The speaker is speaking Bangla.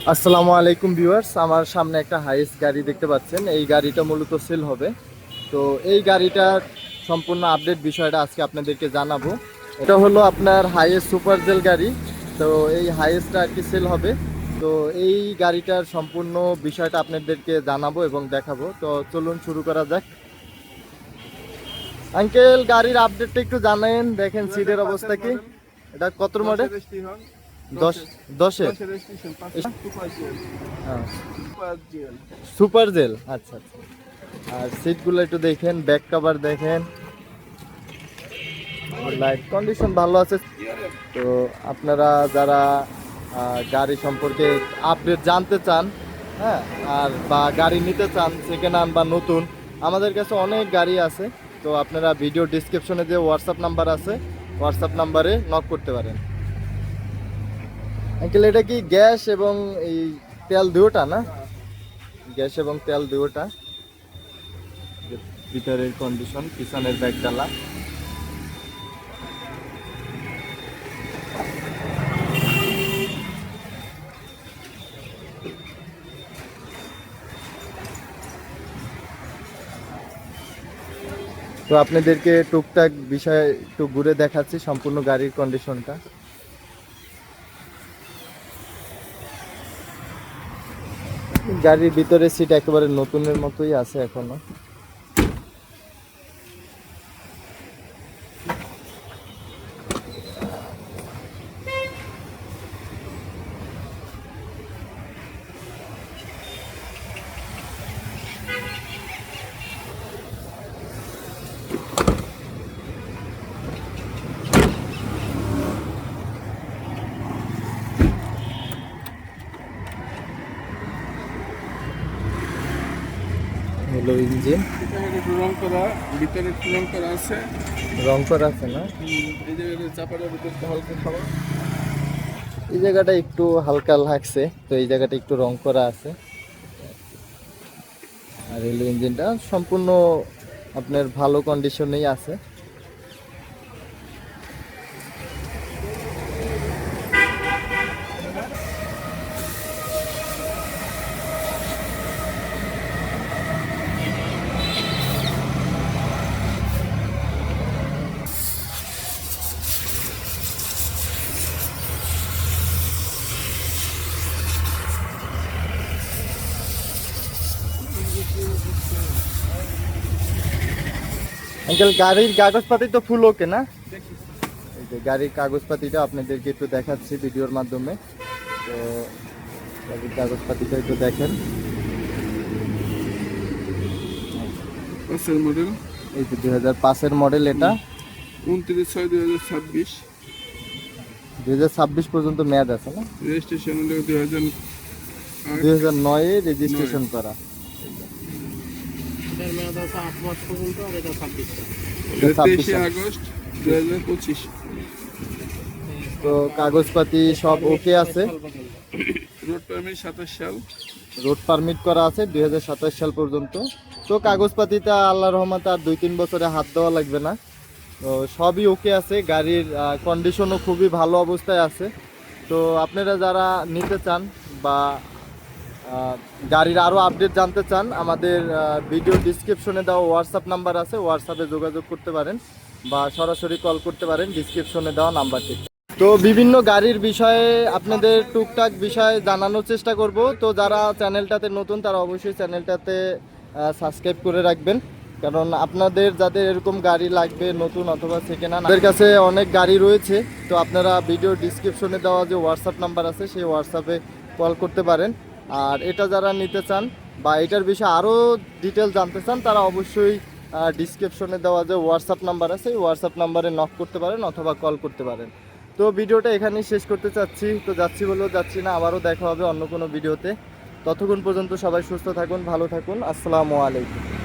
আসসালামু আলাইকুম ভিউয়ার্স, আমার সামনে একটা হাইস গাড়ি দেখতে পাচ্ছেন। এই গাড়িটা মূলত সেল হবে। তো এই গাড়িটার সম্পূর্ণ আপডেট বিষয়টা আজকে আপনাদেরকে জানাবো। এটা হলো আপনার হাইস সুপার জেল গাড়ি। তো এই হাইসটা আর কি সেল হবে। তো এই গাড়িটার সম্পূর্ণ বিষয়টা আপনাদেরকে জানাবো এবং দেখাবো। তো চলুন শুরু করা যাক। আঙ্কেল, গাড়ির আপডেটটা একটু জানেন। দেখেন সিটের অবস্থা কি। এটা কত মডেল? 10 super gel. আচ্ছা আচ্ছা। আর সিটগুলো একটু দেখেন, ব্যাক কভার দেখেন, লাইট কন্ডিশন ভালো আছে। তো আপনারা যারা গাড়ি সম্পর্কে আপডেট জানতে চান, হ্যাঁ, আর বা গাড়ি নিতে চান সেকেন্ড হ্যান্ড বা নতুন, আমাদের কাছে অনেক গাড়ি আছে। তো আপনারা ভিডিও ডিসক্রিপশনে যে হোয়াটসঅ্যাপ নাম্বার আছে, হোয়াটসঅ্যাপ নাম্বারে নক করতে পারেন। আঙ্কেল, এটা কি গ্যাস এবং এই তেল দুটোটা না? গ্যাস এবং তেল দুটোটা। ভিতরের কন্ডিশন, পিছনের ব্যাগ ডালা। তো আপনাদেরকে টুকটাক বিষয় একটু ঘুরে দেখাচ্ছি সম্পূর্ণ গাড়ির কন্ডিশনটা। গাড়ির ভিতরে সিট একেবারে নতুনের মতোই আছে এখনো। হলো ইঞ্জিন। রং করা, ভিতরে রং করা আছে। রং করা আছে না? এই জায়গাটা চাপাটার ভিতরে হালকা খাওয়া। এই জায়গাটা একটু হালকা লাগছে, তো এই জায়গাটা একটু রং করা আছে। আর হলো ইঞ্জিনটা সম্পূর্ণ আপনার ভালো কন্ডিশনেই আছে। আঙ্কেল, গাড়ির কাগজপাতি তো ফুল ওকে না? এই যে গাড়ির কাগজপাতিটা আপনাদেরকে একটু দেখাচ্ছি ভিডিওর মাধ্যমে। তো গাড়ির কাগজপাতিটা একটু দেখেন। মডেল এই যে 2005-এর মডেল। এটা 29/6/2026। 2026 পর্যন্ত মেয়াদ আছে না? রেজিস্ট্রেশন হলো 2009-এ রেজিস্ট্রেশন করা। এটার মেয়াদ আছে 8 মাস পর্যন্ত, আর এটা 26 23 আগস্ট 2025। তো কাগজপাতি সব ওকে আছে। রোড পারমিট 27 সাল। রোড পারমিট করা আছে 2027 সাল পর্যন্ত। তো কাগজপাতিটা আল্লাহর রহমতে আর 2-3 বছরে হাত দেওয়া লাগবে না। তো সবই ওকে আছে। গাড়ির কন্ডিশনও খুবই ভালো অবস্থায় আছে। তো আপনারা যারা নিতে চান বা গাড়ির আরও আপডেট জানতে চান, আমাদের ভিডিও ডিসক্রিপশনে দেওয়া হোয়াটসঅ্যাপ নাম্বার আছে, হোয়াটসঅ্যাপে যোগাযোগ করতে পারেন বা সরাসরি কল করতে পারেন ডিসক্রিপশনে দেওয়া নাম্বারটি। তো বিভিন্ন গাড়ির বিষয়ে আপনাদের টুকটাক বিষয় জানানোর চেষ্টা করব। তো যারা চ্যানেলটাতে নতুন তারা অবশ্যই চ্যানেলটাতে সাবস্ক্রাইব করে রাখবেন, কারণ আপনাদের যাদের এরকম গাড়ি লাগবে নতুন অথবা সেকেন্ড হ্যান্ড, আমাদের কাছে অনেক গাড়ি রয়েছে। তো আপনারা ভিডিও ডিসক্রিপশনে দেওয়া যে হোয়াটসঅ্যাপ নাম্বার আছে সেই হোয়াটসঅ্যাপে কল করতে পারেন। আর এটা যারা নিতে চান বা এটার বিষয়ে আরও ডিটেল জানতে চান তারা অবশ্যই ডিসক্রিপশনে দেওয়া যে হোয়াটসঅ্যাপ নাম্বার আছে এই হোয়াটসঅ্যাপ নাম্বারে নক করতে পারেন অথবা কল করতে পারেন। তো ভিডিওটা এখানেই শেষ করতে চাচ্ছি। তো যাচ্ছি বলেও যাচ্ছি না, আবারও দেখা হবে অন্য কোনো ভিডিওতে। ততক্ষণ পর্যন্ত সবাই সুস্থ থাকুন, ভালো থাকুন। আসসালামু আলাইকুম।